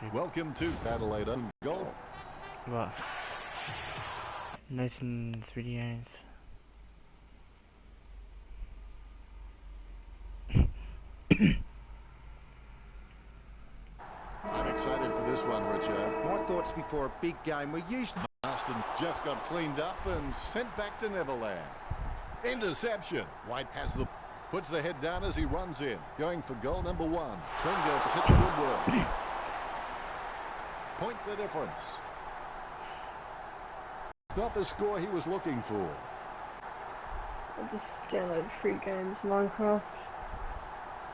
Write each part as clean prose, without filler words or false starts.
YouTube. Welcome to Adelaide Goal. What? Nathan's videos. I'm excited for this one, Richard. My thoughts before a big game were usually... Marston just got cleaned up and sent back to Neverland. Interception. White has the... Puts the head down as he runs in. Going for goal number 1. Tringo's hit the woodwork. Point the difference. Not the score he was looking for. I just downloaded free games, Minecraft,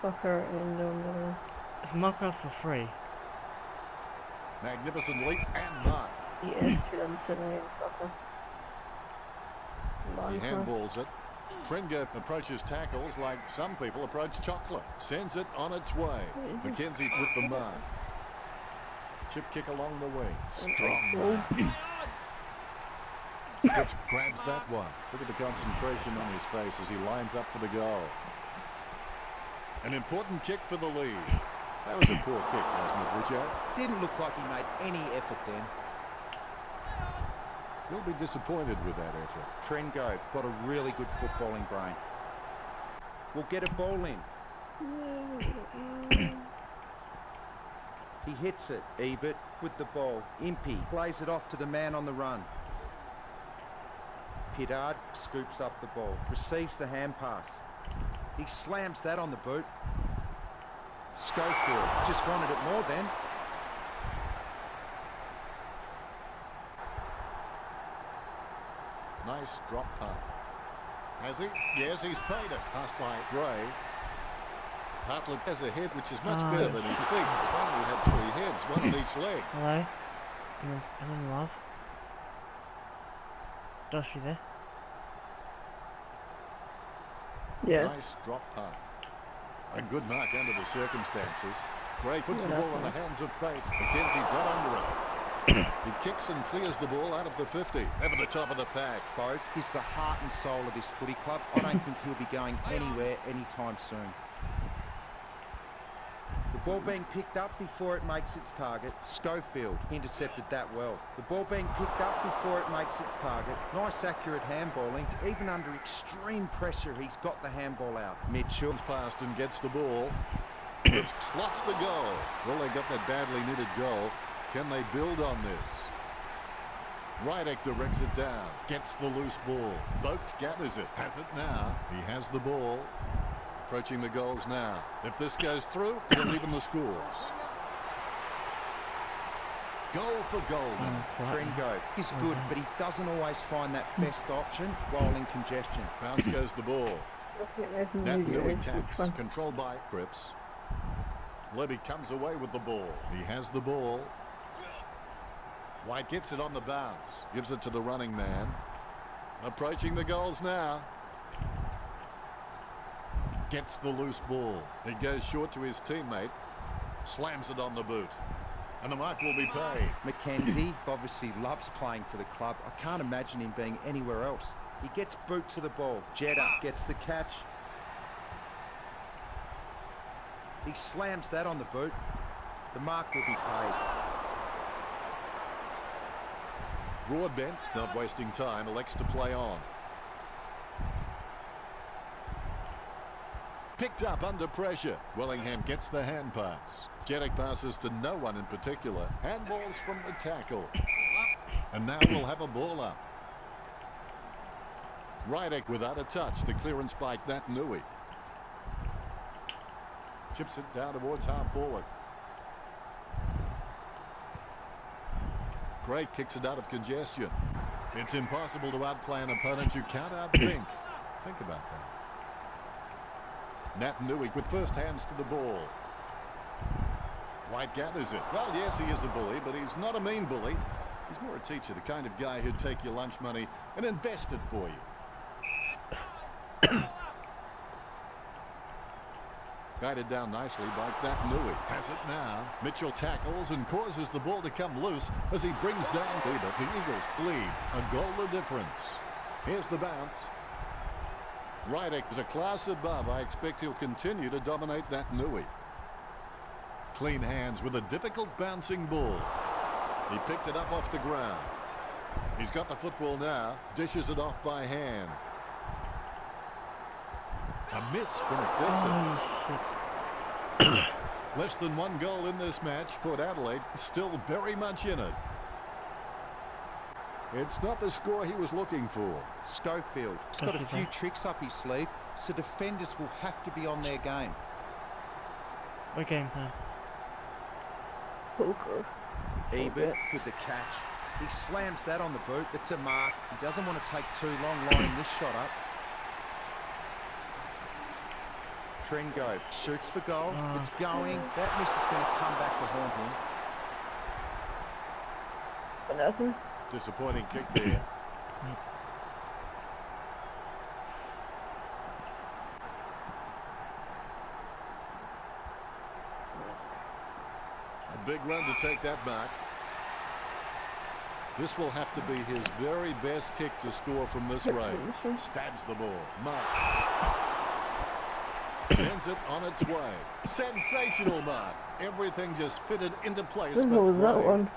Soccer, and another one. Is Minecraft for free? Magnificent leap and mark. Yes, 2007 Soccer. He Minecraft. handballs it. Tringo approaches tackles like some people approach chocolate. Sends it on its way. McKenzie with the mark. Chip kick along the wing. Strong. Fitz grabs that one. Look at the concentration on his face as he lines up for the goal. An important kick for the lead. That was a poor kick, wasn't it, Richard? Didn't look like he made any effort then. He'll be disappointed with that effort. Tringo got a really good footballing brain. We'll get a ball in. He hits it. Ebert with the ball. Impey plays it off to the man on the run. Pittard scoops up the ball. Receives the hand pass. He slams that on the boot. Schofield just wanted it more then. Nice drop punt. Has he? Yes, he's paid it. Pass by Gray. Hartlett has a head which is much better than his feet. If only he had 3 heads, one on each leg. Hello? I'm in love. Josh, you there? Yeah. Nice drop punt. A good mark under the circumstances. Gray puts the ball in the hands of fate. McKenzie got under it. He kicks and clears the ball out of the 50. Over the top of the pack. Bo, he's the heart and soul of this footy club. I don't think he'll be going anywhere anytime soon. The ball being picked up before it makes its target. Schofield intercepted that well. The ball being picked up before it makes its target. Nice accurate handballing. Even under extreme pressure, he's got the handball out. Mitchell's Past and gets the ball. Slots the goal. Well, they got that badly needed goal. Can they build on this? Rydek directs it down. Gets the loose ball. Boak gathers it. Has it now. He has the ball. Approaching the goals now. If this goes through, he'll even the scores. Goal for goal. Tringo is good, but he doesn't always find that best option while in congestion. Bounce goes the ball. That Nui taps. Controlled by Cripps. Levy comes away with the ball. He has the ball. White gets it on the bounce. Gives it to the running man. Approaching the goals now. Gets the loose ball. It goes short to his teammate. Slams it on the boot. And the mark will be paid. McKenzie obviously loves playing for the club. I can't imagine him being anywhere else. He gets boot to the ball. Jetta gets the catch. He slams that on the boot. The mark will be paid. Broadbent, not wasting time, elects to play on. Picked up under pressure. Wellingham gets the hand pass. Jeddick passes to no one in particular. Handballs from the tackle. And now we'll have a ball up. Rydek without a touch. The clearance by Nat Nui. Chips it down towards half forward. Gray kicks it out of congestion. It's impossible to outplay an opponent you can't outthink. Think about that. Nat Nui with first hands to the ball. White gathers it. Well, yes, he is a bully, but he's not a mean bully. He's more a teacher, the kind of guy who'd take your lunch money and invest it for you. Guided down nicely by Nat Nui. Has it now. Mitchell tackles and causes the ball to come loose as he brings down Bieber. The Eagles lead. A goal the difference. Here's the bounce. Rydek is a class above. I expect he'll continue to dominate Nat Nui. Clean hands with a difficult bouncing ball. He picked it up off the ground. He's got the football now. Dishes it off by hand. A miss from Dixon. Oh, shit. Less than one goal in this match. Port Adelaide still very much in it. It's not the score he was looking for. Schofield. He's got a few tricks up his sleeve, so defenders will have to be on their game. What game plan? Poker. Ebert with the catch. He slams that on the boot. It's a mark. He doesn't want to take too long lining this shot up. Trengove shoots for goal. It's going. That miss is going to come back to haunt him. For nothing. Disappointing kick there. A big run to take that mark. This will have to be his very best kick to score from this range. Stabs the ball. Marks. Sends it on its way. Sensational mark. Everything just fitted into place. What was that one?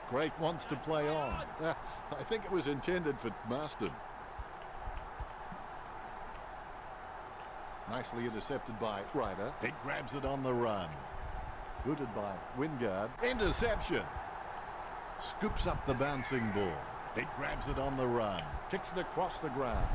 Great wants to play on. I think it was intended for Marston. Nicely intercepted by Ryder. He grabs it on the run. Booted by Wingard. Interception. Scoops up the bouncing ball. He grabs it on the run. Kicks it across the ground.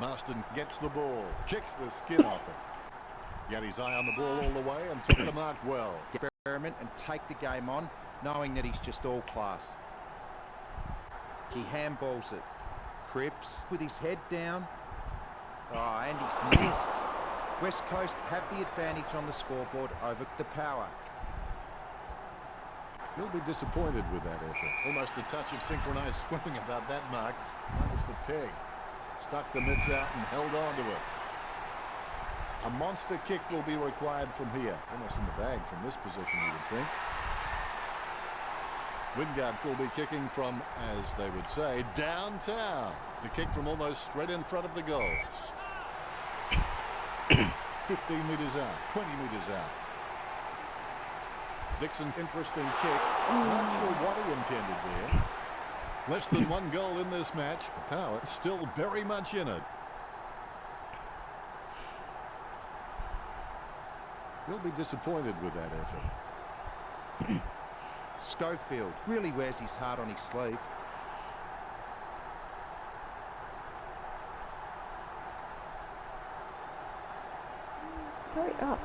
Marston gets the ball. Kicks the skin off it. Got his eye on the ball all the way and took the mark well. Experiment and take the game on, knowing that he's just all class. He handballs it. Cripps with his head down. Oh, and he's missed. West Coast have the advantage on the scoreboard over the Power. He'll be disappointed with that effort. Almost a touch of synchronized swimming about that mark. Minus the peg. Stuck the mitts out and held on to it. A monster kick will be required from here. Almost in the bag from this position, you would think. Wingard will be kicking from, as they would say, downtown. The kick from almost straight in front of the goals. 15 metres out, 20 metres out. Dixon, interesting kick. Not sure what he intended there. Less than one goal in this match. The Power still very much in it. He'll be disappointed with that effort. Schofield really wears his heart on his sleeve. Hurry up.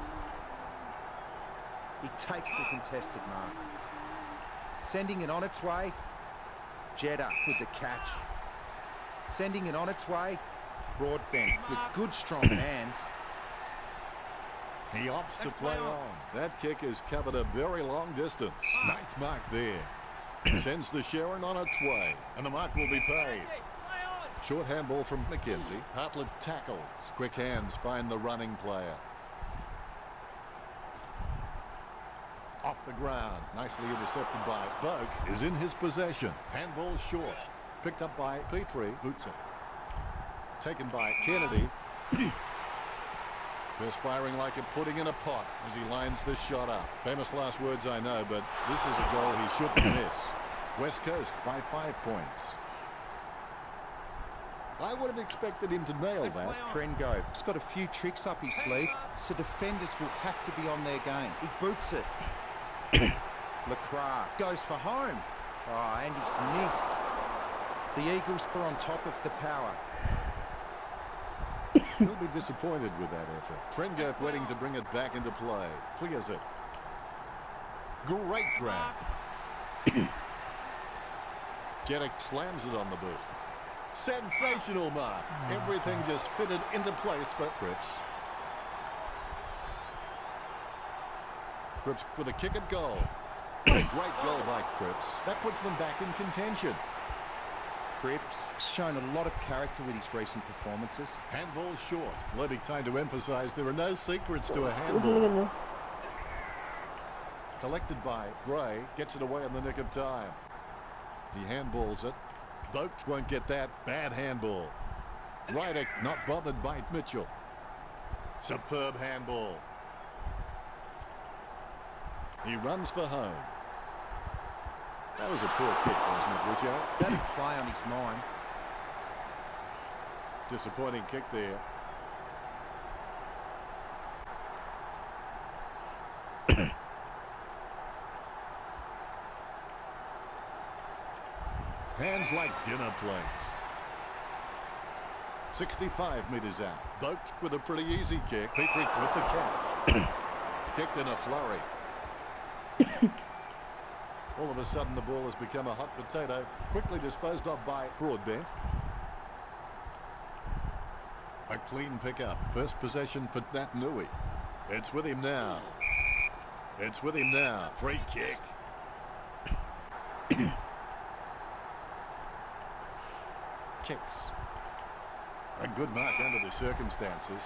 He takes the contested mark. Sending it on its way. Jeddah with the catch. Sending it on its way. Broadbent with good strong hands. He opts to play on. That kick has covered a very long distance. Nice mark there. Sends the Sharon on its way. And the mark will be paid. Short handball from McKenzie. Hartlett tackles. Quick hands find the running player. Off the ground. Nicely intercepted by Boak. Is in his possession. Handball short. Picked up by Petrie. Boots it. Taken by Kennedy. Perspiring like a pudding in a pot as he lines this shot up. Famous last words, I know, but this is a goal he shouldn't miss. West Coast by 5 points. I would have expected him to nail that. Trengove. He's got a few tricks up his sleeve, so defenders will have to be on their game. He boots it. Lacroix goes for home. Oh, and he's missed. The Eagles are on top of the Power. He'll be disappointed with that effort. Trengove waiting to bring it back into play. Clears it. Great grab. Jeddah slams it on the boot. Sensational mark. Everything just fitted into place for Cripps. Cripps with a kick at goal. What a great goal by Cripps. That puts them back in contention. Cripps shown a lot of character with his recent performances. Handball short. Leading time to emphasise there are no secrets to a handball. Collected by Gray. Gets it away in the nick of time. He handballs it. Vogt won't get that. Bad handball. Rydick not bothered by Mitchell. Superb handball. He runs for home. That was a poor kick, wasn't it, Richo? That had play on his mind. Disappointing kick there. Hands like dinner plates. 65 metres out. Vogt with a pretty easy kick. Petrie with the catch. Kicked in a flurry. All of a sudden the ball has become a hot potato. Quickly disposed of by Broadbent. A clean pickup. First possession for Xnathanx761's. It's with him now. It's with him now. Free kick. Kicks. A good mark under the circumstances.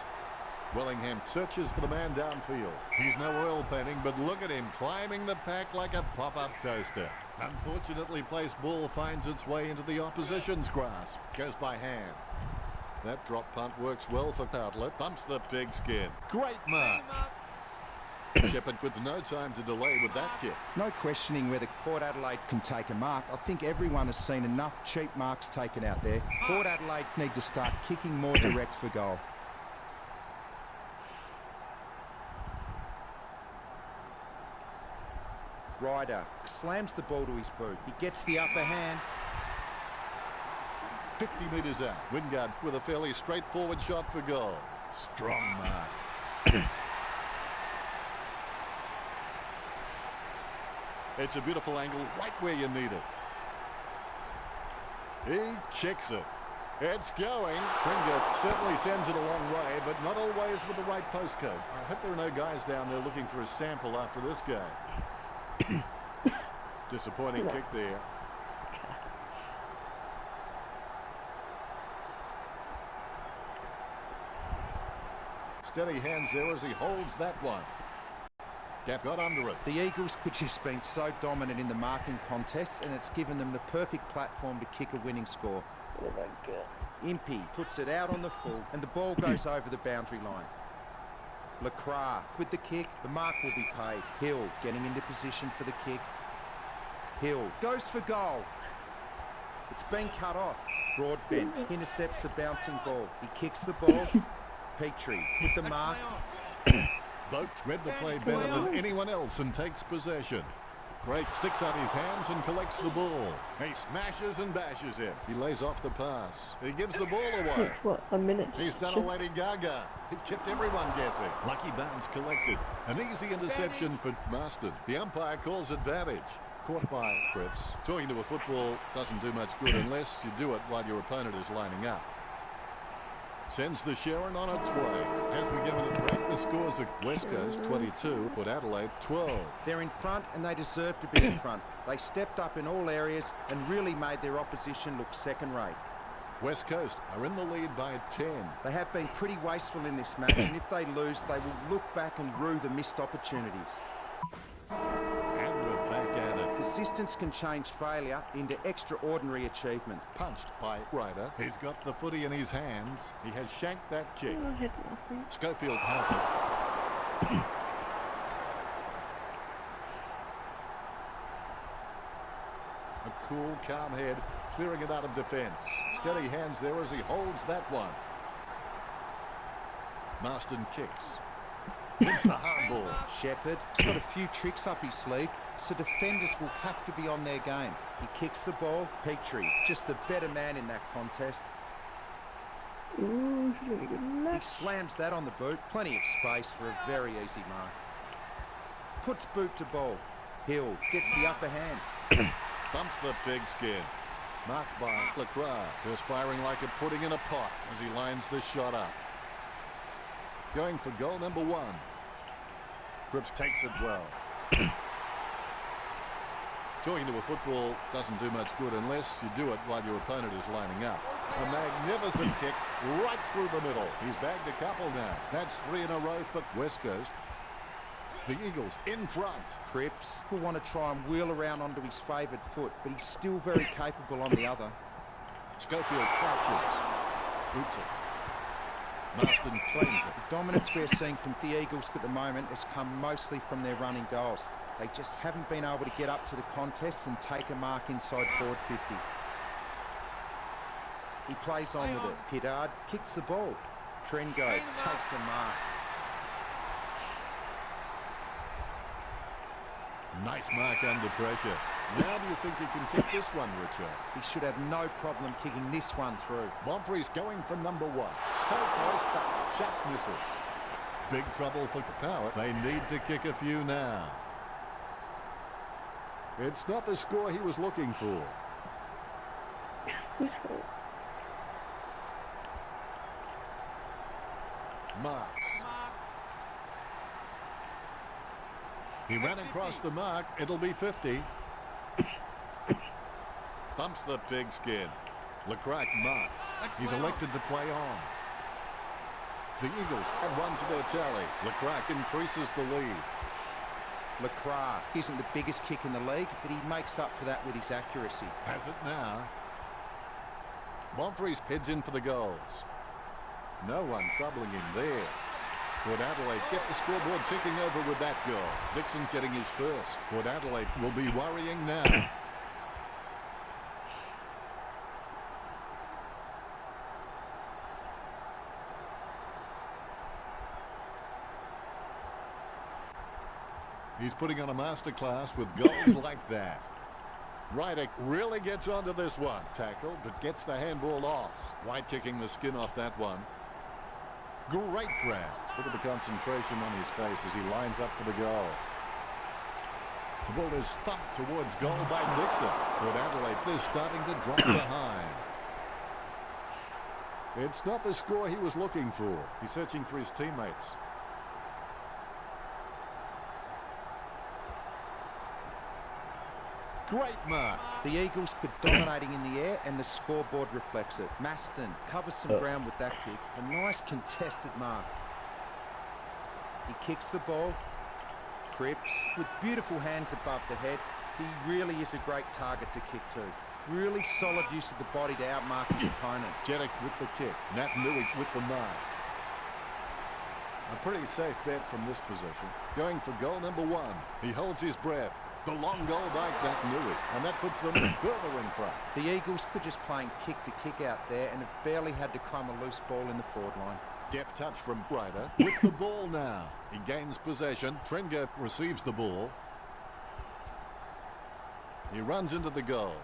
Wellingham searches for the man downfield. He's no oil painting, but look at him climbing the pack like a pop-up toaster. Unfortunately placed ball finds its way into the opposition's grasp. Goes by hand. That drop punt works well for Outlet. Thumps the pigskin. Great mark. Shepherd with no time to delay with that kick. No questioning whether Port Adelaide can take a mark. I think everyone has seen enough cheap marks taken out there. Port Adelaide need to start kicking more direct for goal. Ryder slams the ball to his boot. He gets the upper hand. 50 metres out. Wingard with a fairly straightforward shot for goal. Strong mark. It's a beautiful angle right where you need it. He kicks it. It's going. Tringa certainly sends it a long way, but not always with the right postcode. I hope there are no guys down there looking for a sample after this game. Disappointing kick there. Steady hands there as he holds that one. Gaff got under it. The Eagles have just been so dominant in the marking contest, and it's given them the perfect platform to kick a winning score. Oh my God. Impey puts it out on the full, and the ball goes over the boundary line. Lacroix with the kick. The mark will be paid. Hill getting into position for the kick. Hill goes for goal. It's been cut off. Broadbent intercepts the bouncing ball. He kicks the ball. Petrie with the mark. Vogt read the play better than anyone else and takes possession. Great sticks out his hands and collects the ball. He smashes and bashes it. He lays off the pass. He gives the ball away. What, a minute? He's done a Lady Gaga. He kept everyone guessing. Lucky bounce collected. An easy interception for Marston. The umpire calls advantage. Caught by Cripps. Talking to a football doesn't do much good unless you do it while your opponent is lining up. Sends the Sharon on its way. As we give it a break, the scores are West Coast 22, Port Adelaide 12. They're in front and they deserve to be in front. They stepped up in all areas and really made their opposition look second-rate. West Coast are in the lead by 10. They have been pretty wasteful in this match, and if they lose, they will look back and rue the missed opportunities. And we're back at it. Persistence can change failure into extraordinary achievement. Punched by Ryder. He's got the footy in his hands. He has shanked that kick. I had nothing. Schofield has it. A cool, calm head, clearing it out of defence. Steady hands there as he holds that one. Marston kicks. Hits the hard ball. Shepherd has got a few tricks up his sleeve, so defenders will have to be on their game. He kicks the ball. Petrie, just the better man in that contest. Ooh, she's really good He left. slams that on the boot. Plenty of space for a very easy mark. Puts boot to ball. Hill gets the upper hand. Bumps the pigskin. Marked by Lacroix. Perspiring like a pudding in a pot as he lines the shot up. Going for goal number 1. Cripps takes it well. Talking to a football doesn't do much good unless you do it while your opponent is lining up. A magnificent kick right through the middle. He's bagged a couple now. That's 3 in a row for West Coast. The Eagles in front. Cripps will want to try and wheel around onto his favoured foot, but he's still very capable on the other. Schofield crouches. Boots it. Marston claims it. The dominance we're seeing from the Eagles at the moment has come mostly from their running goals. They just haven't been able to get up to the contests and take a mark inside forward 50. He plays on with it. Pittard kicks the ball. Trengo takes the mark. Nice mark under pressure. Now do you think he can kick this one, Richard? He should have no problem kicking this one through. Bonfrey's going for number 1. So close, but just misses. Big trouble for Power. They need to kick a few now. It's not the score he was looking for. Marks. He ran across the mark. It'll be 50. Thumps the pigskin. Lecrac marks. He's elected to play on. The Eagles add 1 to their tally. Lecrac increases the lead. Lecrac isn't the biggest kick in the league, but he makes up for that with his accuracy. Has it now. Bonfrey heads in for the goals. No one troubling him there. Port Adelaide get the scoreboard ticking over with that goal. Dixon getting his first. Port Adelaide will be worrying now. He's putting on a masterclass with goals like that. Rydick really gets onto this one. Tackle, but gets the handball off. White kicking the skin off that one. Great grab. Look at the concentration on his face as he lines up for the goal. The ball is thumped towards goal by Dixon. But Adelaide is starting to drop behind. It's not the score he was looking for. He's searching for his teammates. Great mark. The Eagles are dominating in the air and the scoreboard reflects it. Maston covers some ground with that kick. A nice contested mark. He kicks the ball. Cripps with beautiful hands above the head. He really is a great target to kick to. Really solid use of the body to outmark his opponent. Jeddick with the kick. Nat Newey with the mark. A pretty safe bet from this position. Going for goal number 1. He holds his breath. The long goal by Nat Newey, and that puts them further in front. The Eagles were just playing kick to kick out there and have barely had to crumb a loose ball in the forward line. Deft touch from Ryder with the ball now. He gains possession. Trengo receives the ball. He runs into the goal.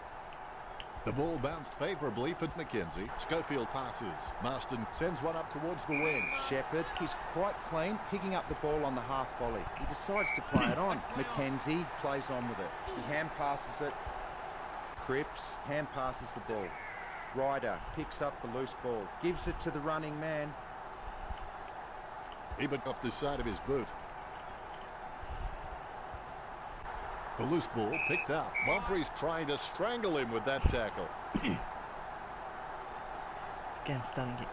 The ball bounced favourably for McKenzie. Schofield passes. Marston sends one up towards the wing. Shepherd is quite clean, picking up the ball on the half volley. He decides to play it on. McKenzie plays on with it. He hand passes it. Cripps hand passes the ball. Ryder picks up the loose ball. Gives it to the running man. Ebert off the side of his boot. The loose ball picked up. Bonfrey's trying to strangle him with that tackle. Again, stunning it.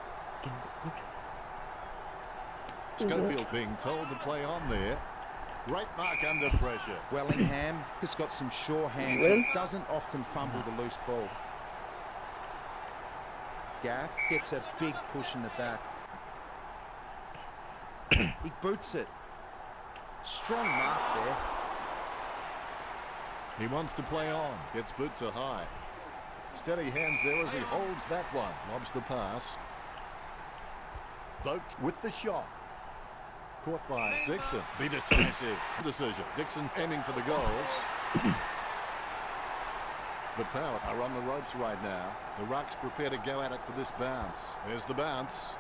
Schofield being told to play on there. Great mark under pressure. Wellingham has got some sure hands. He doesn't often fumble the loose ball. Gaff gets a big push in the back. He boots it. Strong mark there. He wants to play on. Gets boot to high. Steady hands there as he holds that one. Lobs the pass. Vogt with the shot. Caught by Dixon. Be decisive. Decision. Dixon aiming for the goals. The Power are on the ropes right now. The Rucks prepare to go at it for this bounce. There's the bounce.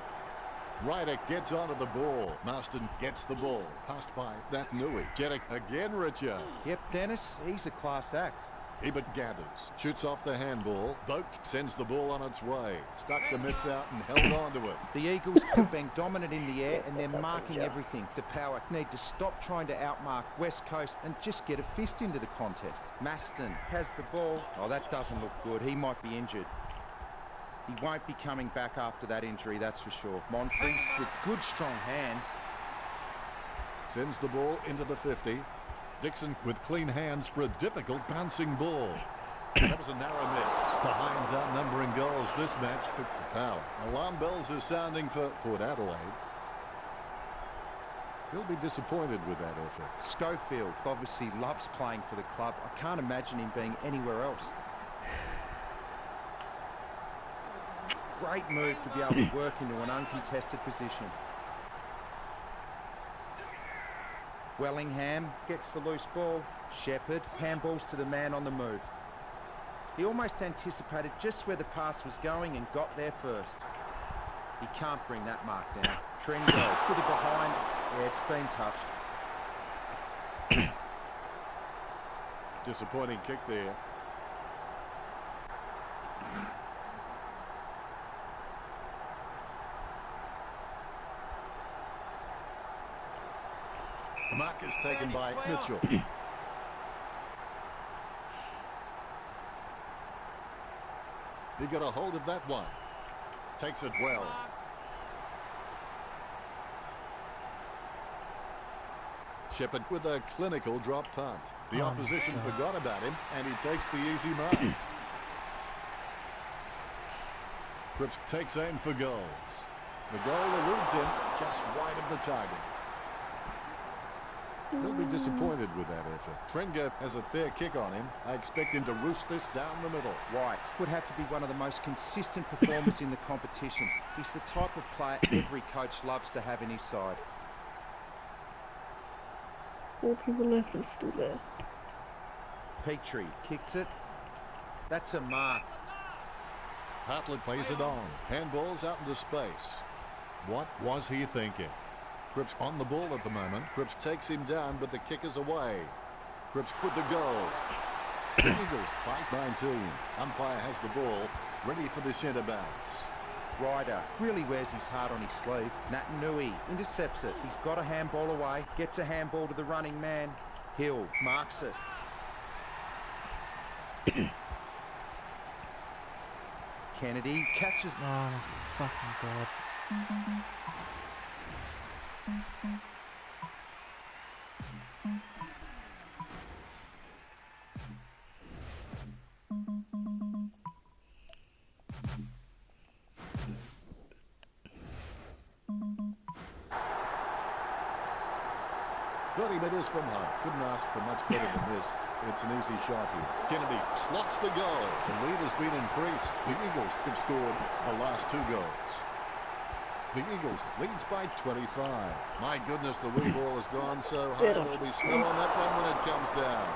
Ryder gets onto the ball. Marston gets the ball. Passed by Nat Newey. Jeddick again, Richard. Yep, Dennis, he's a class act. Ebert gathers. Shoots off the handball. Vogt sends the ball on its way. Stuck the mitts out and held on to it. The Eagles have been dominant in the air and they're marking everything. The Power need to stop trying to outmark West Coast and just get a fist into the contest. Maston has the ball. Oh, that doesn't look good. He might be injured. He won't be coming back after that injury, that's for sure. Monfries with good, strong hands. Sends the ball into the 50. Dixon with clean hands for a difficult bouncing ball. That was a narrow miss. The Hinds outnumbering goals this match for the power. Alarm bells are sounding for Port Adelaide. He'll be disappointed with that effort. Schofield obviously loves playing for the club. I can't imagine him being anywhere else. Great move to be able to work into an uncontested position. Wellingham gets the loose ball. Shepherd handballs to the man on the move. He almost anticipated just where the pass was going and got there first. He can't bring that mark down. Tringo put it behind. Yeah, it's been touched. Disappointing kick there. The mark is taken by Mitchell. He got a hold of that one. Takes it well. Shepherd with a clinical drop punt. The opposition forgot about him, and he takes the easy mark. Cripps takes aim for goals. The goal eludes him just wide of the target. He'll be disappointed with that effort. Trengo has a fair kick on him. I expect him to roost this down the middle. White would have to be one of the most consistent performers in the competition. He's the type of player every coach loves to have in his side. 4 people left and still there. Petrie kicks it. That's a mark. Hartlett plays it on. Handballs out into space. What was he thinking? Cripps on the ball at the moment. Cripps takes him down, but the kick is away. Cripps with the goal. The Eagles fight 19. Umpire has the ball, ready for the centre bounce. Ryder really wears his heart on his sleeve. Natanui intercepts it. He's got a handball away. Gets a handball to the running man. Hill marks it. Kennedy catches. Oh, fucking God. Metres from home. Couldn't ask for much better than this. It's an easy shot here. Kennedy slots the goal. The lead has been increased. The Eagles have scored the last 2 goals. The Eagles leads by 25. My goodness, the wee ball has gone so high. There'll be snow on that one when it comes down.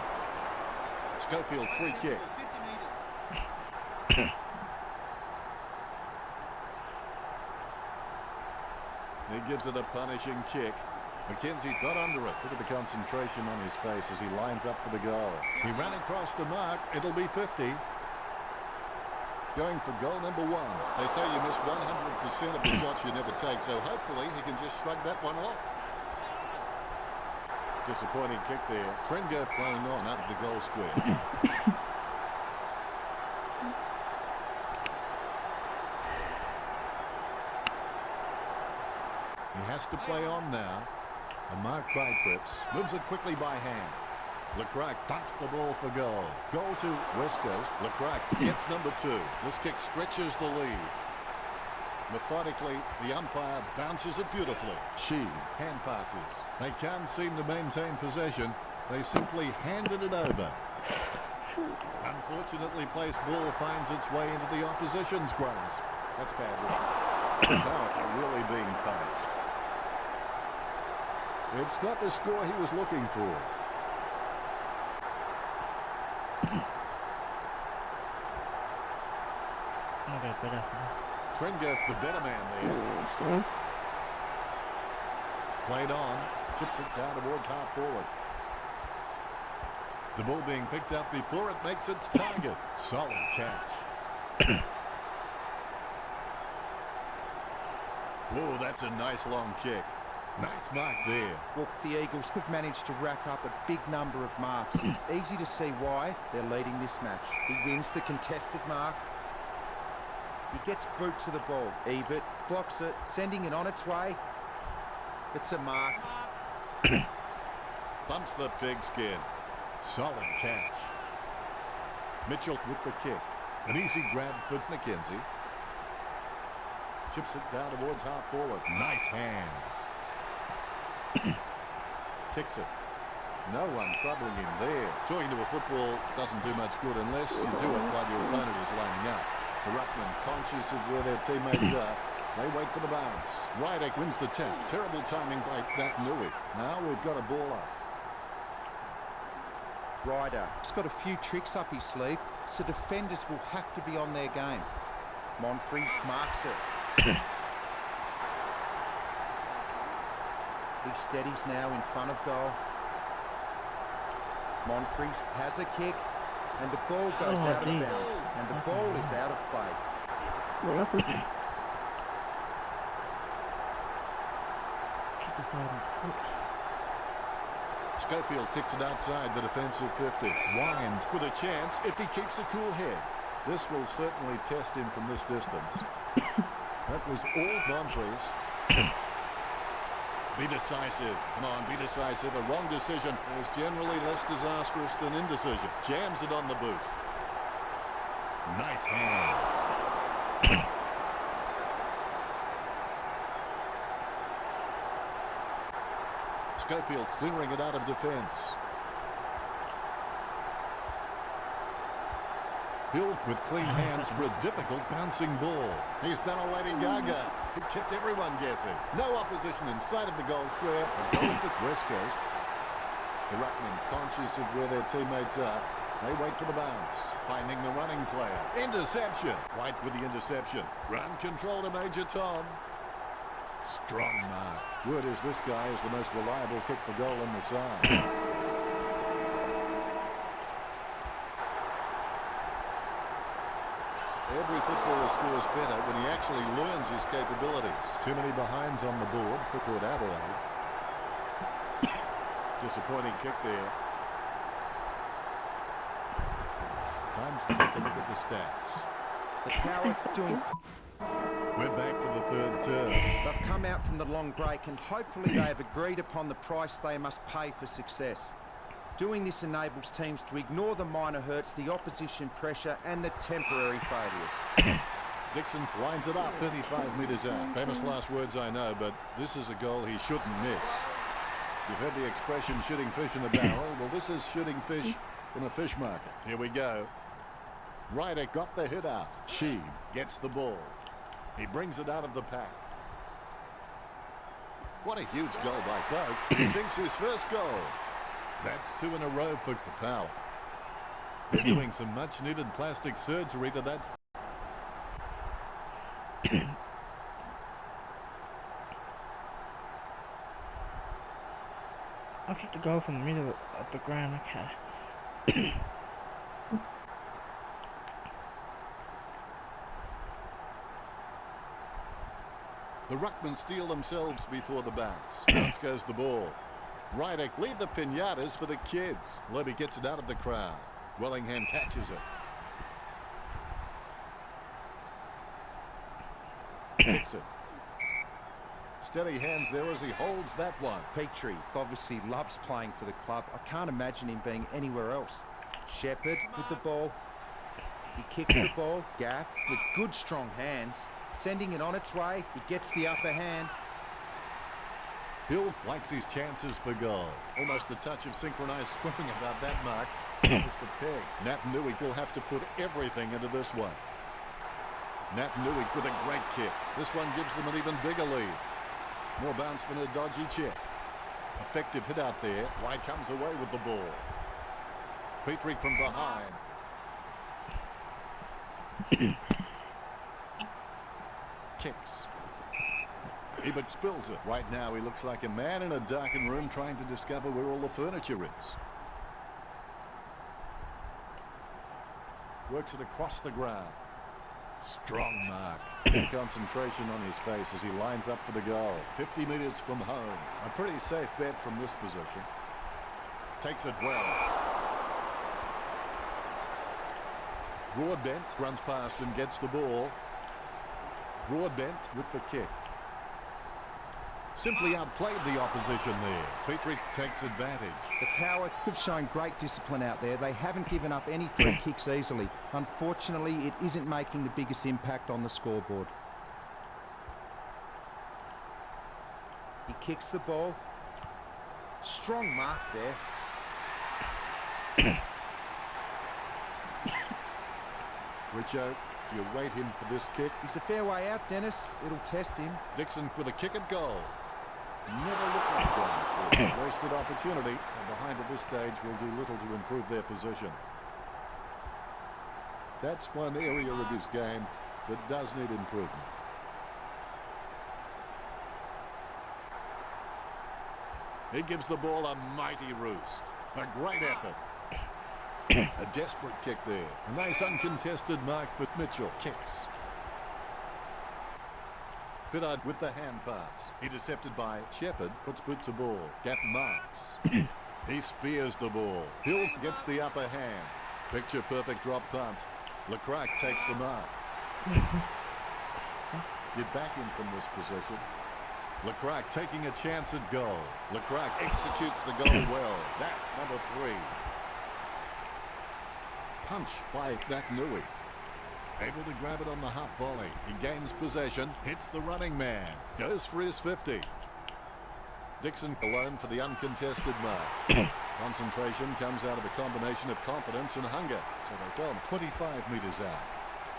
Schofield free kick. He gives it a punishing kick. McKenzie got under it. Look at the concentration on his face as he lines up for the goal. He ran across the mark. It'll be 50. Going for goal number 1. They say you miss 100% of the shots you never take, so hopefully he can just shrug that one off. Disappointing kick there. Trengo playing on out of the goal square. He has to play on now. A mark by Cripps. Moves it quickly by hand. Lecrac thumps the ball for goal. Goal to West Coast. Lecrac gets number 2. This kick stretches the lead. Methodically, the umpire bounces it beautifully. She hand passes. They can't seem to maintain possession. They simply handed it over. Unfortunately placed ball finds its way into the opposition's grasp. That's bad luck. The Power are really being punished. It's not the score he was looking for. Okay, better. Trengo, the better man there. Played on. Chips it down towards half forward. The ball being picked up before it makes its target. Solid catch. Oh, that's a nice long kick. Nice mark there. Well, the Eagles have managed to rack up a big number of marks. It's easy to see why they're leading this match. He wins the contested mark. He gets boot to the ball. Ebert blocks it, sending it on its way. It's a mark. Bumps the pigskin. Solid catch. Mitchell with the kick. An easy grab for McKenzie. Chips it down towards half forward. Nice hands. Kicks it. No one troubling him there. Talking to a football doesn't do much good unless you do it while your opponent is lining up. The ruckman, conscious of where their teammates are, they wait for the bounce. Rydek wins the tap. Terrible timing by Xnathanx761's. Now we've got a ball up. Ryder, he's got a few tricks up his sleeve, so defenders will have to be on their game. Monfries marks it. He steadies now in front of goal. Monfries has a kick, and the ball goes out of bounds, and the ball is out of play. What happened? Kick aside on foot. Schofield kicks it outside the defensive 50. Wines with a chance if he keeps a cool head. This will certainly test him from this distance. That was all Monfries. Be decisive. Come on, be decisive. A wrong decision is generally less disastrous than indecision. Jams it on the boot. Nice hands. Schofield clearing it out of defense. Hill with clean hands for a difficult bouncing ball. He's done a Lady Gaga. He kept everyone guessing. No opposition inside of the goal square. A goal for West Coast. The ruckman, conscious of where their teammates are, they wait for the bounce. Finding the running player. Interception. White with the interception. Run control to Major Tom. Strong mark. Word is this guy is the most reliable kick for goal on the side. Every footballer scores better when he actually learns his capabilities. Too many behinds on the board for Port Adelaide. Disappointing kick there. Time to take a look at the stats. The power doing... We're back for the third term. They've come out from the long break and hopefully they have agreed upon the price they must pay for success. Doing this enables teams to ignore the minor hurts, the opposition pressure and the temporary failures. Dixon lines it up 35 metres out. Famous last words, I know, but this is a goal he shouldn't miss. You've heard the expression shooting fish in a barrel. Well, this is shooting fish in a fish market. Here we go. Ryder got the hit out. Sheed gets the ball. He brings it out of the pack. What a huge goal by Boak. He sinks his first goal. That's 2 in a row for the Power. They're doing some much-needed plastic surgery to that. I'll kick the goal from the middle of the ground, okay. The ruckmen steal themselves before the bounce. Bounce goes the ball. Ryder, leave the pinatas for the kids. Levy gets it out of the crowd. Wellingham catches it. Kicks it. Steady hands there as he holds that one. Petrie obviously loves playing for the club. I can't imagine him being anywhere else. Shepherd with the ball. He kicks the ball. Gaff with good strong hands. Sending it on its way. He gets the upper hand. Hill likes his chances for goal. Almost a touch of synchronized swimming about that mark. It's the peg. Xnathanx761's will have to put everything into this one. Xnathanx761's with a great kick. This one gives them an even bigger lead. More bounce than a dodgy check. Effective hit out there. White comes away with the ball. Petrie from behind. Kicks. Ebert spills it. Right now he looks like a man in a darkened room trying to discover where all the furniture is. Works it across the ground. Strong mark. Concentration on his face as he lines up for the goal. 50 metres from home. A pretty safe bet from this position. Takes it well. Broadbent runs past and gets the ball. Broadbent with the kick. Simply outplayed the opposition there. Petrie takes advantage. The Power have shown great discipline out there. They haven't given up any free kicks easily. Unfortunately, it isn't making the biggest impact on the scoreboard. He kicks the ball. Strong mark there. Richo, do you rate him for this kick? He's a fair way out, Dennis. It'll test him. Dixon with a kick at goal. Never looked like going through. Wasted opportunity. And behind at this stage will do little to improve their position. That's one area of his game that does need improvement. He gives the ball a mighty roost. A great effort. A desperate kick there. A nice uncontested mark for Mitchell. Kicks. Pittard with the hand pass. Intercepted by Shepherd. Puts boot to ball. Gaff marks. He spears the ball. Hill gets the upper hand. Picture perfect drop punt. Lecrac takes the mark. Get back in from this position. Lecrac taking a chance at goal. Lecrac executes the goal well. That's number 3. Punch by Nui. Able to grab it on the half volley. He gains possession. Hits the running man. Goes for his 50. Dixon alone for the uncontested mark. Concentration comes out of a combination of confidence and hunger. So they tell him 25 metres out.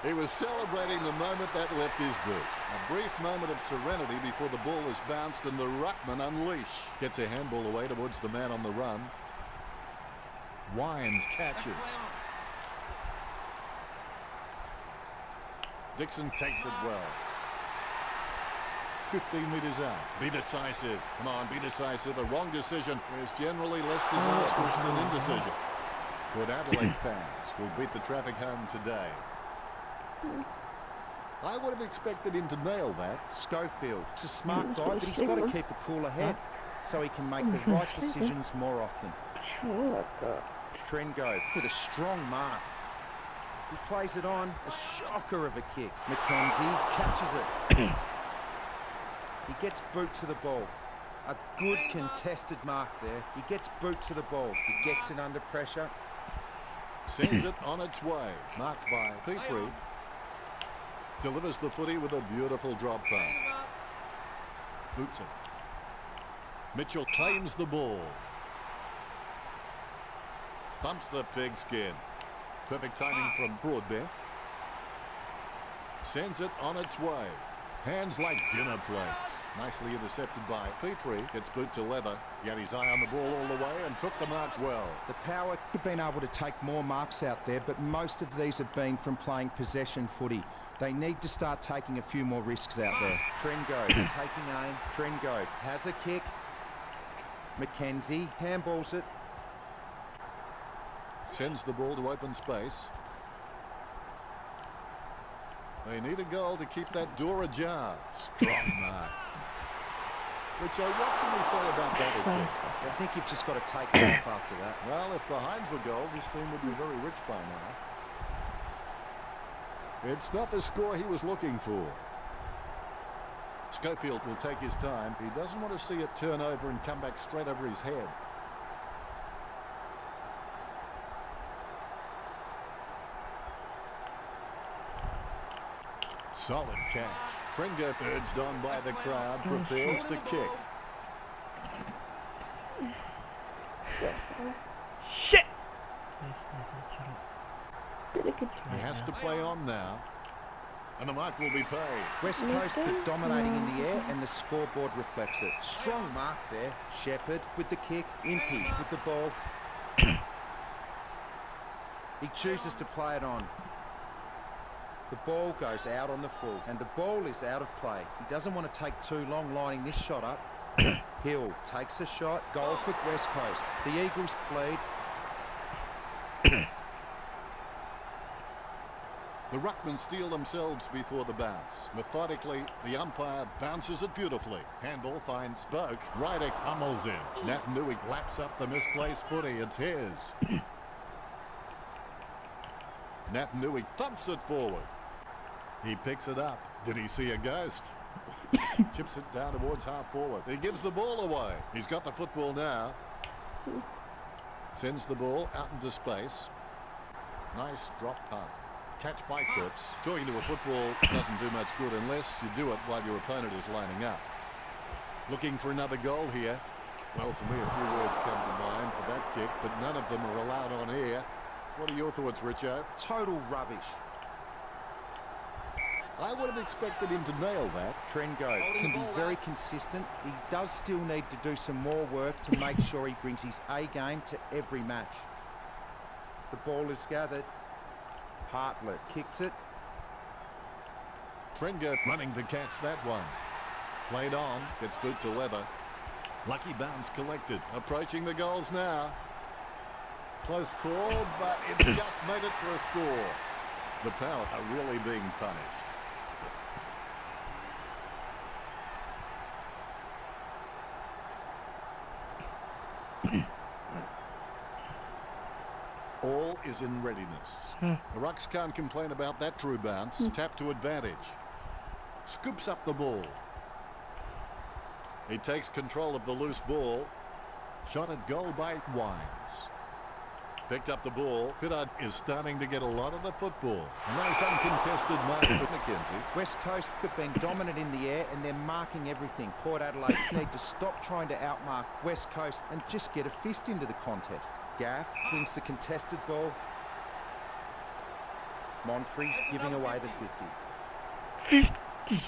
He was celebrating the moment that left his boot. A brief moment of serenity before the ball is bounced and the ruckman unleash. Gets a handball away towards the man on the run. Wines catches. Dixon takes it well. 15 metres out. Be decisive. Come on, be decisive. A wrong decision is generally less disastrous than indecision. Port Adelaide fans will beat the traffic home today. I would have expected him to nail that. Schofield. He's a smart guy, but he's got to keep a cooler head so he can make the right decisions more often. Trengove with a strong mark. He plays it on. A shocker of a kick. McKenzie catches it. He gets boot to the ball. A good contested mark there. He gets boot to the ball. He gets it under pressure. Sends it on its way. Marked by Petrie. Delivers the footy with a beautiful drop pass. Boots it. Mitchell claims the ball. Bumps the pigskin. Perfect timing from Broadbent. Sends it on its way. Hands like dinner plates. Nicely intercepted by Petrie. Gets boot to leather. He had his eye on the ball all the way and took the mark well. The Power have been able to take more marks out there, but most of these have been from playing possession footy. They need to start taking a few more risks out there. Trengove taking aim. Trengove has a kick. McKenzie handballs it. Sends the ball to open space. They need a goal to keep that door ajar. Strong mark. Which, what can we say about that, Richard? I think you've just got to take it off after that. Well, if the Hines were goal, this team would be very rich by now. It's not the score he was looking for. Schofield will take his time. He doesn't want to see it turn over and come back straight over his head. Solid catch. Trengove, urged on by the crowd, prepares to kick. Shit! He has to play on now. And the mark will be paid. West Coast are dominating in the air and the scoreboard reflects it. Strong mark there. Shepherd with the kick. Impey with the ball. He chooses to play it on. The ball goes out on the full and the ball is out of play. He doesn't want to take too long lining this shot up. Hill takes a shot. Goal for West Coast. The Eagles lead. The ruckmen steal themselves before the bounce. Methodically, the umpire bounces it beautifully. Handball finds Boak. Rydick pummels in. Nui laps up the misplaced footy. It's his. Nui thumps it forward. He picks it up. Did he see a ghost? Chips it down towards half forward. He gives the ball away. He's got the football now. Sends the ball out into space. Nice drop punt. Catch by Cripps. Talking to a football doesn't do much good unless you do it while your opponent is lining up. Looking for another goal here. Well, for me, a few words come to mind for that kick, but none of them are allowed on air. What are your thoughts, Richo? Total rubbish. I would have expected him to nail that. Trengo can be very consistent. He does still need to do some more work to make sure he brings his A game to every match. The ball is gathered. Hartlett kicks it. Trengo running to catch that one. Played on, gets boot to leather. Lucky bounce collected. Approaching the goals now. Close call, but it's just made it for a score. The Power are really being punished. All is in readiness. The Rucks can't complain about that true bounce. Tap to advantage. Scoops up the ball. He takes control of the loose ball. Shot at goal by Wines. Picked up the ball. Pittard is starting to get a lot of the football. A nice uncontested mark for McKenzie. West Coast have been dominant in the air and they're marking everything. Port Adelaide need to stop trying to outmark West Coast and just get a fist into the contest. Gaff wins the contested ball. Monfrey's giving away the 50. 50.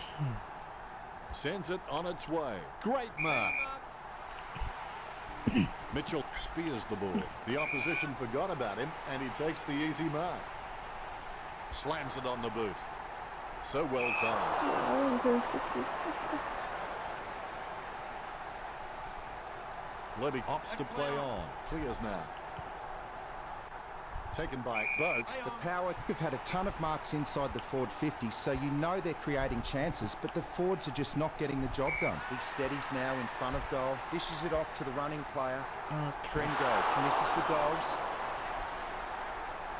Sends it on its way. Great mark. Mitchell spears the ball. The opposition forgot about him and he takes the easy mark. Slams it on the boot. So well timed. Levy opts to play on. Clears now. Taken by Boak. The Power have had a ton of marks inside the forward 50, so you know they're creating chances, but the forwards are just not getting the job done. He steadies now in front of goal, dishes it off to the running player. Trengo misses the goals.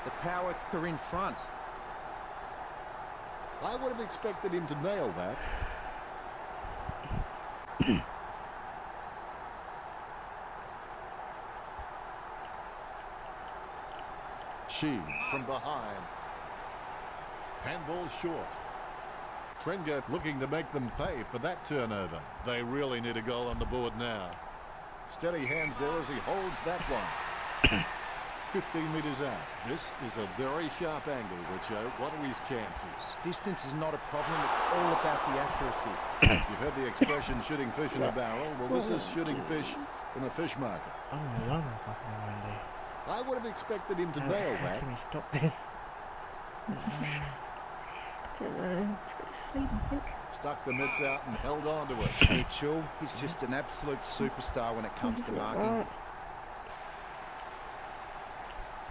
The Power are in front. I would have expected him to nail that. Sheen from behind. Handball short. Trengo looking to make them pay for that turnover. They really need a goal on the board now. Steady hands there as he holds that one. 15 metres out. This is a very sharp angle, Richo. What are his chances? Distance is not a problem. It's all about the accuracy. You've heard the expression shooting fish in a barrel. Well, this is shooting fish in a fish market. Oh, I love that fucking Wendy. I would have expected him to nail that. Can we stop this? Don't know. It's got to sleep, I think. Stuck the mitts out and held on to it. Mitchell is just an absolute superstar when it comes to marking.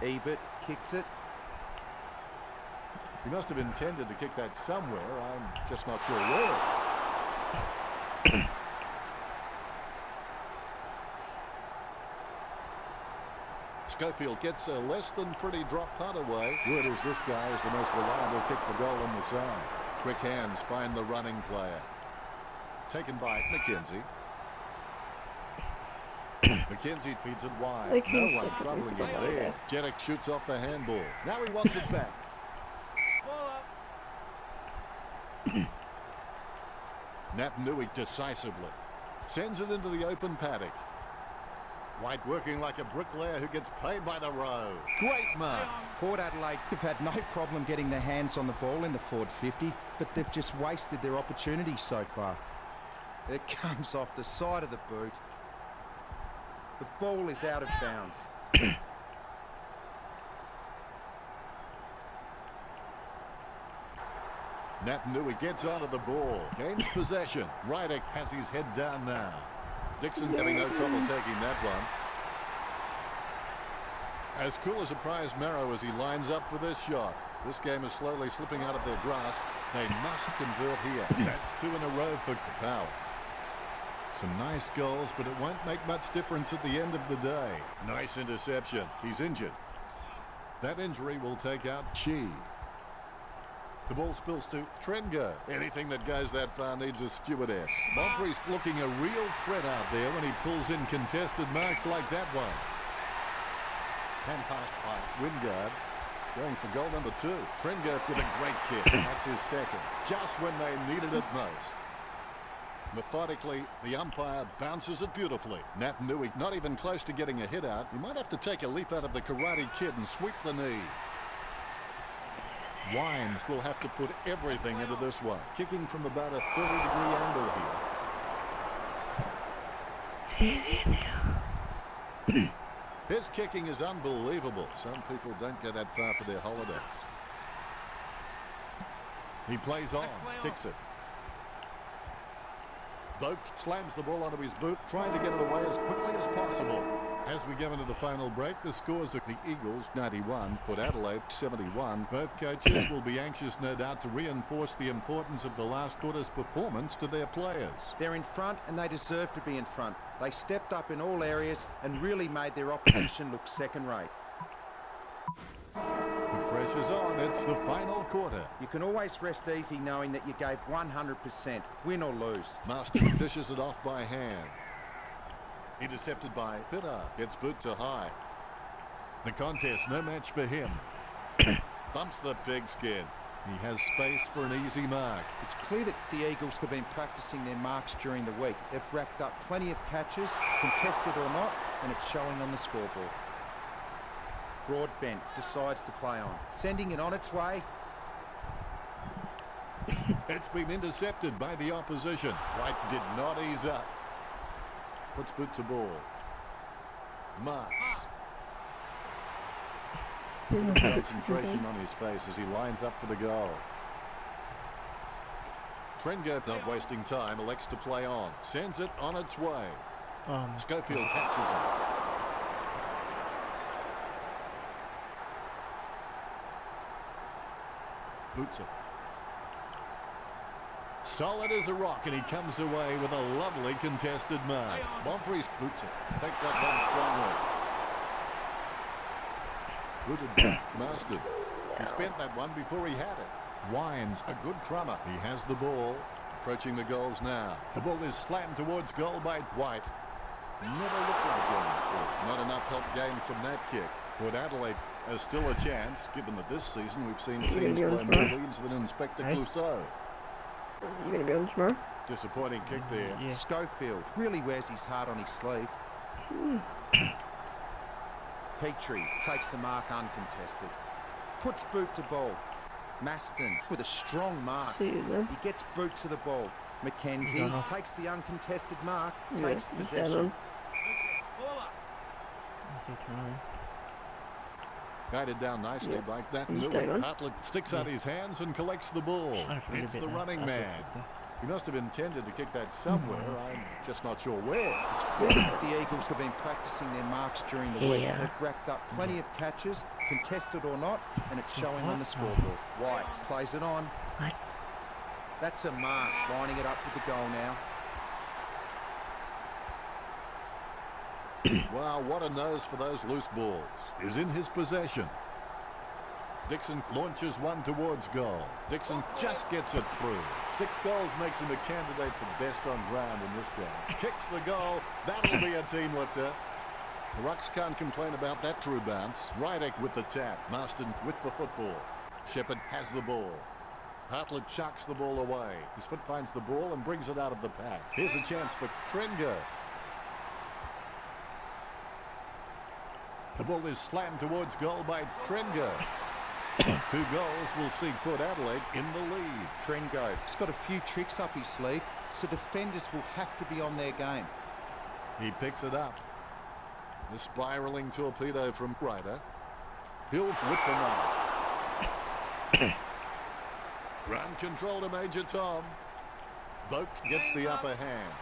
Ebert kicks it. He must have intended to kick that somewhere. I'm just not sure where. Schofield gets a less than pretty drop punt away. Word is this guy is the most reliable kick for goal on the side. Quick hands find the running player. Taken by McKenzie. McKenzie feeds it wide. No one troubling him there. Jeddick shoots off the handball. Now he wants it back. Naitanui decisively. Sends it into the open paddock. White working like a bricklayer who gets paid by the row. Great mark. Port Adelaide have had no problem getting their hands on the ball in the forward 50, but they've just wasted their opportunities so far. It comes off the side of the boot. The ball is out of bounds. Naitanui gets onto the ball. Gains possession. Rydick has his head down now. Dixon having no trouble taking that one. As cool as a prize marrow as he lines up for this shot. This game is slowly slipping out of their grasp. They must convert here. That's 2 in a row for Capel. Some nice goals, but it won't make much difference at the end of the day. Nice interception. He's injured. That injury will take out Sheed. The ball spills to Trenger. Anything that goes that far needs a stewardess. Montfrey's looking a real threat out there when he pulls in contested marks like that one. Hand passed by Wingard. Going for goal number 2. Trenger with a great kick. That's his second. Just when they needed it most. Methodically, the umpire bounces it beautifully. Nat Nui not even close to getting a hit out. He might have to take a leaf out of the Karate Kid and sweep the knee. Wines will have to put everything into this one. Kicking from about a 30-degree angle here. His kicking is unbelievable. Some people don't go that far for their holidays. He plays on, kicks it. Vogt slams the ball onto his boot, trying to get it away as quickly as possible. As we go into the final break, the scores are the Eagles 91, Port Adelaide 71. Both coaches will be anxious, no doubt, to reinforce the importance of the last quarter's performance to their players. They're in front and they deserve to be in front. They stepped up in all areas and really made their opposition look second-rate. The pressure's on. It's the final quarter. You can always rest easy knowing that you gave 100%, win or lose. Marston dishes it off by hand. Intercepted by Pitter. Gets boot to high. The contest, no match for him. Bumps the pigskin. He has space for an easy mark. It's clear that the Eagles have been practicing their marks during the week. They've racked up plenty of catches, contested or not, and it's showing on the scoreboard. Broadbent decides to play on, sending it on its way. It's been intercepted by the opposition. White did not ease up. Puts boot to ball. Marks. Concentration on his face as he lines up for the goal. Trenger, not wasting time, elects to play on. Sends it on its way. Schofield catches it. Boots it. Solid as a rock, and he comes away with a lovely contested mark. Montfrey's boots it. Takes that one strongly. Booted back. Mastered. He spent that one before he had it. Wines, a good crummer. He has the ball. Approaching the goals now. The ball is slammed towards goal by White. Never looked like going through. Not enough help gained from that kick. Port Adelaide has still a chance, given that this season we've seen teams blow more leads than Inspector Clouseau. You gonna be on tomorrow? Disappointing kick there. Yeah. Schofield really wears his heart on his sleeve. Petrie takes the mark uncontested. Puts boot to ball. Maston with a strong mark. See you then. He gets boot to the ball. Mackenzie takes the uncontested mark, Yeah, takes you possession. I'll see you tomorrow. Guided down nicely by that He's Nui. staying on. Hartlett sticks out his hands and collects the ball. I forget a It's bit the now. running That's man. it. He must have intended to kick that somewhere. I'm just not sure where. It's clear that the Eagles have been practicing their marks during the week. Yeah. They've racked up plenty of catches, contested or not, and it's showing on the scoreboard. White plays it on. What? That's a mark, lining it up with the goal now. Wow, what a nose for those loose balls. Is in his possession. Dixon launches one towards goal. Dixon just gets it through. 6 goals makes him a candidate for best on ground in this game. Kicks the goal. That'll be a team lifter. The Rucks can't complain about that true bounce. Rydick with the tap. Marston with the football. Shepherd has the ball. Hartlett chucks the ball away. His foot finds the ball and brings it out of the pack. Here's a chance for Trenger. The ball is slammed towards goal by Trenger. 2 goals will see Port Adelaide in the lead. Trengo. He's got a few tricks up his sleeve, so defenders will have to be on their game. He picks it up. The spiraling torpedo from Ryder. He'll whip them up. Run control to Major Tom. Vogt gets the upper hand.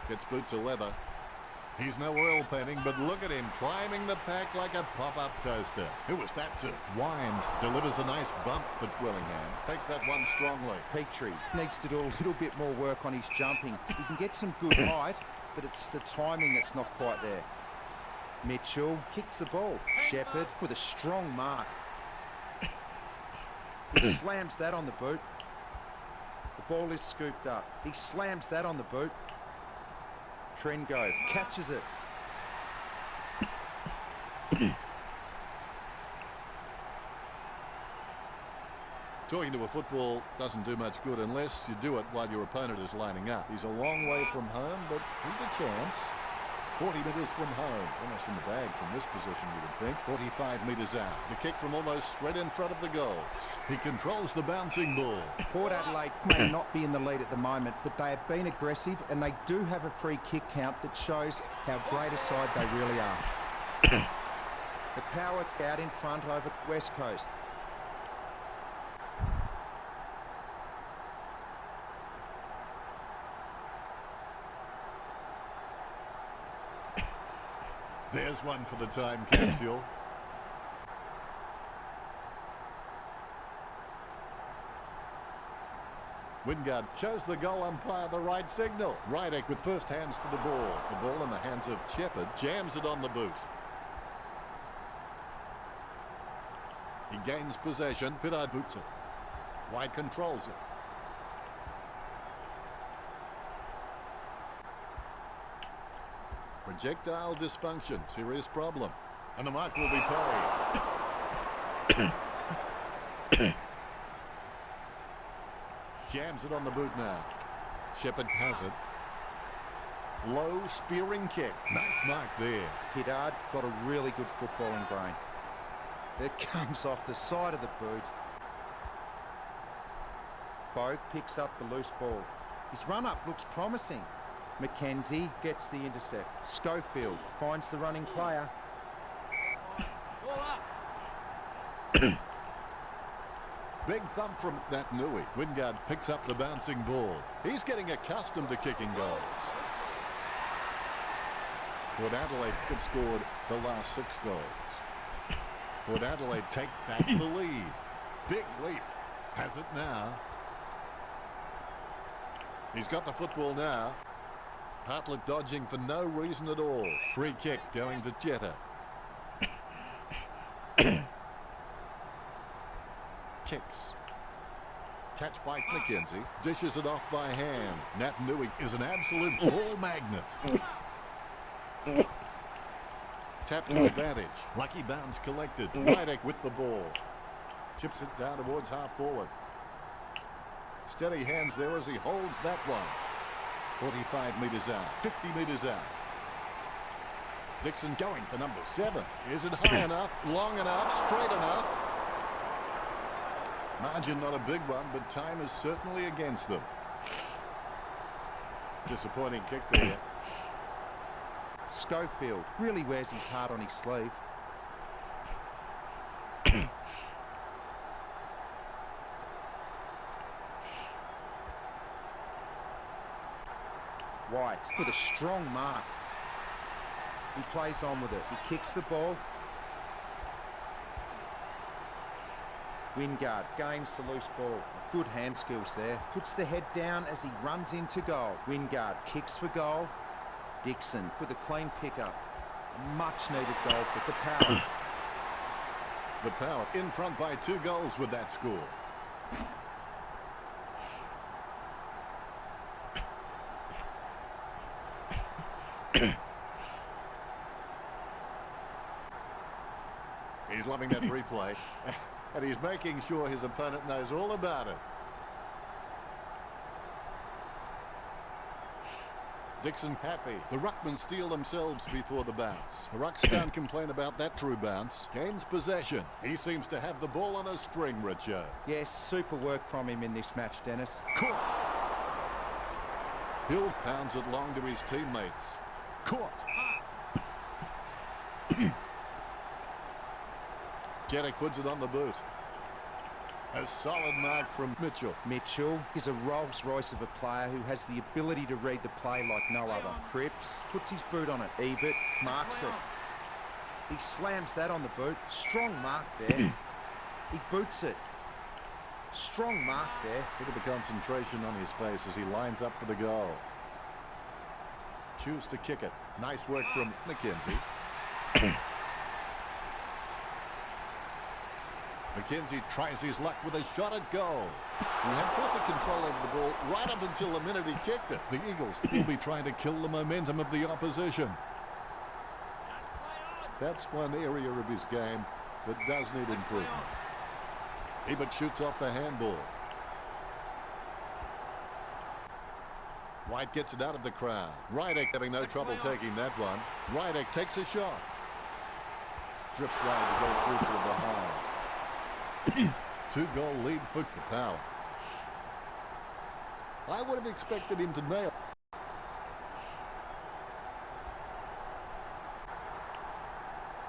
Gets boot to leather. He's no oil painting, but look at him climbing the pack like a pop-up toaster. Who was that to? Wines delivers a nice bump for Willingham. Takes that one strongly. Petrie needs to do a little bit more work on his jumping. He can get some good height, but it's the timing that's not quite there. Mitchell kicks the ball. Shepherd with a strong mark. He slams that on the boot. The ball is scooped up. He slams that on the boot. Trengo catches it. Talking to a football doesn't do much good unless you do it while your opponent is lining up. He's a long way from home, but he's a chance. 40 metres from home. Almost in the bag from this position, you would think. 45 metres out. The kick from almost straight in front of the goals. He controls the bouncing ball. Port Adelaide may not be in the lead at the moment, but they have been aggressive and they do have a free kick count that shows how great a side they really are. The power out in front over West Coast. There's one for the time capsule. Wingard shows the goal umpire the right signal. Rydek with first hands to the ball. The ball in the hands of Shepherd. Jams it on the boot. He gains possession. Pittard boots it. White controls it. Projectile dysfunction, serious problem. And the mark will be paid. Jams it on the boot now. Shepherd has it. Low spearing kick. Nice mark there. Pittard got a really good footballing brain. It comes off the side of the boot. Bogue picks up the loose ball. His run-up looks promising. McKenzie gets the intercept. Schofield finds the running player. Big thump from Xnathanx761's. Wingard picks up the bouncing ball. He's getting accustomed to kicking goals. Port Adelaide have scored the last 6 goals. Port Adelaide take back the lead. Big leap. Has it now. He's got the football now. Hartlett dodging for no reason at all. Free kick going to Jetta. Kicks. Catch by McKenzie. Dishes it off by hand. Xnathanx761's is an absolute ball magnet. Tap to advantage. Lucky bounce collected. Rydek with the ball. Chips it down towards half forward. Steady hands there as he holds that one. 45 metres out. 50 metres out. Dixon going for number 7. Is it high enough? Long enough? Straight enough? Margin not a big one, but time is certainly against them. Disappointing kick there. Schofield really wears his heart on his sleeve. White with a strong mark. He plays on with it. He kicks the ball. Wingard gains the loose ball. Good hand skills there. Puts the head down as he runs into goal. Wingard kicks for goal. Dixon with a clean pickup. Much needed goal for the power. The power in front by 2 goals with that score. He's loving that replay. And he's making sure his opponent knows all about it. Dixon happy. The Ruckmen steal themselves before the bounce. The Rucks can't complain about that true bounce. Gains possession. He seems to have the ball on a string, Richo. Yes, super work from him in this match, Dennis. Caught. Hill pounds it long to his teammates. Caught. Jeddick puts it on the boot. A solid mark from Mitchell. Mitchell is a Rolls Royce of a player who has the ability to read the play like no other. Cripps puts his boot on it. Ebert marks it. He slams that on the boot. Strong mark there. He boots it. Strong mark there. Look at the concentration on his face as he lines up for the goal. Choose to kick it. Nice work from McKenzie. McKenzie tries his luck with a shot at goal. He had perfect control over the ball right up until the minute he kicked it. The Eagles will be trying to kill the momentum of the opposition. That's one area of his game that does need improvement. Ebert shoots off the handball. White gets it out of the crowd. Rydek having no trouble taking that one. Rydek takes a shot. Drifts wide to go through to the behind. 2-goal lead for the Power. I would have expected him to nail.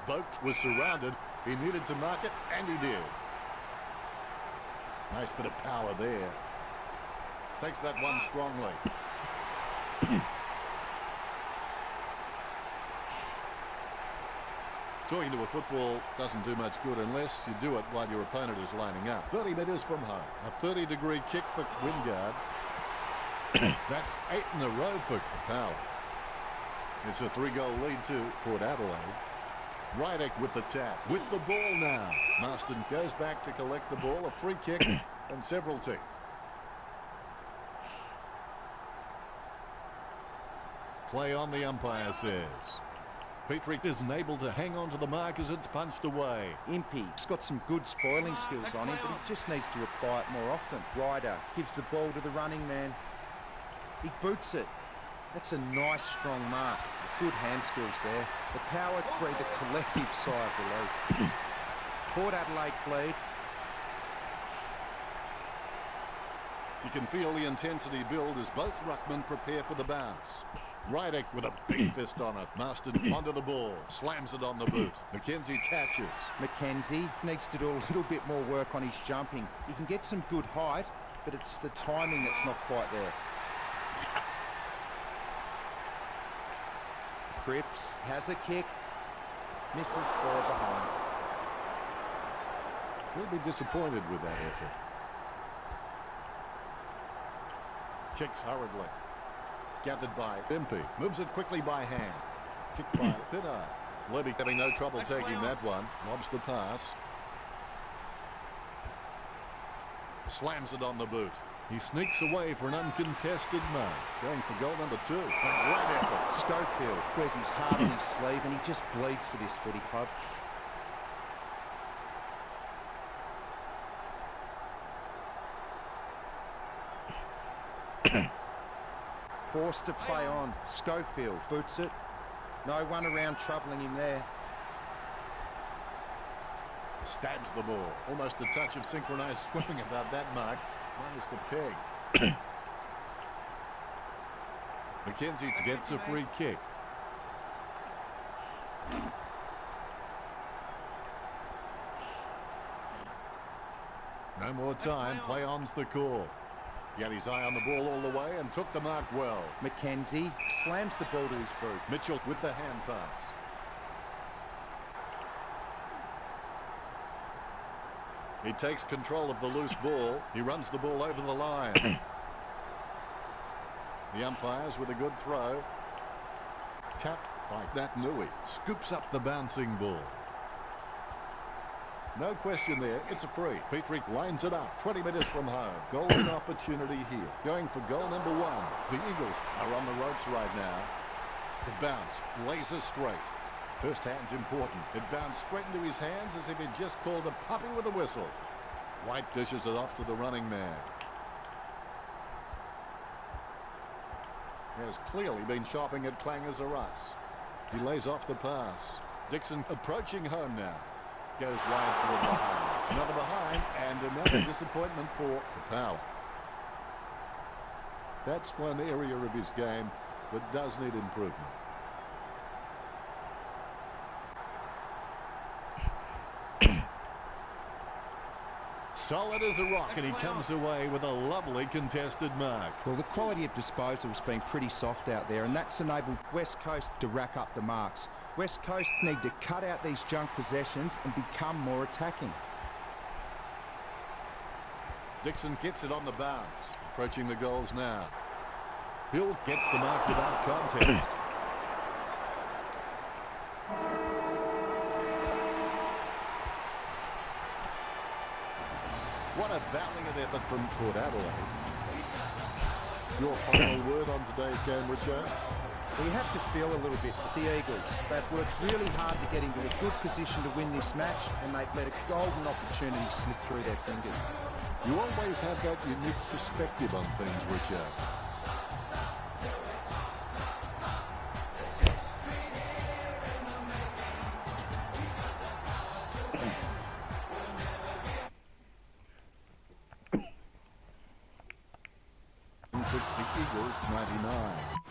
Boak was surrounded. He needed to mark it, and he did. Nice bit of power there. Takes that one strongly. Talking to a football doesn't do much good unless you do it while your opponent is lining up. 30 metres from home. A 30-degree kick for Wingard. That's 8 in a row for Power. It's a 3-goal lead to Port Adelaide. Rydek with the tap. With the ball now. Marston goes back to collect the ball. A free kick and several teeth. Play on, the umpire says. Petrie isn't able to hang on to the mark as it's punched away. Impey's got some good spoiling skills on him, but he just needs to apply it more often. Ryder gives the ball to the running man. He boots it. That's a nice, strong mark. Good hand skills there. The Power breathe a collective sigh of relief. Port Adelaide lead. You can feel the intensity build as both ruckmen prepare for the bounce. Rydek with a big fist on it. Marston onto the ball. Slams it on the boot. McKenzie catches. McKenzie needs to do a little bit more work on his jumping. He can get some good height, but it's the timing that's not quite there. Cripps has a kick. Misses far behind. He'll be disappointed with that effort. Kicks hurriedly. Gathered by Impey. Moves it quickly by hand. Kicked by Pittard. Levy having no trouble taking that one. Lobs the pass. Slams it on the boot. He sneaks away for an uncontested mark. Going for goal number 2. A great effort. Schofield wears his heart on his sleeve and he just bleeds for this footy club. Forced to play on. Schofield boots it. No one around troubling him there. Stabs the ball. Almost a touch of synchronized swimming about that mark. Minus the peg. McKenzie gets a free kick. No more time. Play on's the call. He had his eye on the ball all the way and took the mark well. McKenzie slams the ball to his boot. Mitchell with the hand pass. He takes control of the loose ball. He runs the ball over the line. The umpires with a good throw. Tapped by Nui. Scoops up the bouncing ball. No question there. It's a free. Petrie lines it up. 20 metres from home. Golden opportunity here. Going for goal number 1. The Eagles are on the ropes right now. The bounce. Laser straight. First hand's important. It bounced straight into his hands as if he'd just called a puppy with a whistle. White dishes it off to the running man. He has clearly been shopping at Clangers or Us. He lays off the pass. Dixon approaching home now. Goes wide for a behind. Another behind and another disappointment for the Power. That's one area of his game that does need improvement. Solid as a rock, and he comes away with a lovely contested mark. Well, the quality of disposal's been pretty soft out there, and that's enabled West Coast to rack up the marks. West Coast need to cut out these junk possessions and become more attacking. Dixon gets it on the bounce. Approaching the goals now. Hill gets the mark without contest. What a valiant effort from Port Adelaide. Your final word on today's game, Richard? We have to feel a little bit with the Eagles. They've worked really hard to get into a good position to win this match, and they've let a golden opportunity slip through their fingers. You always have that unique perspective on things, Richard. Took the Eagles 99.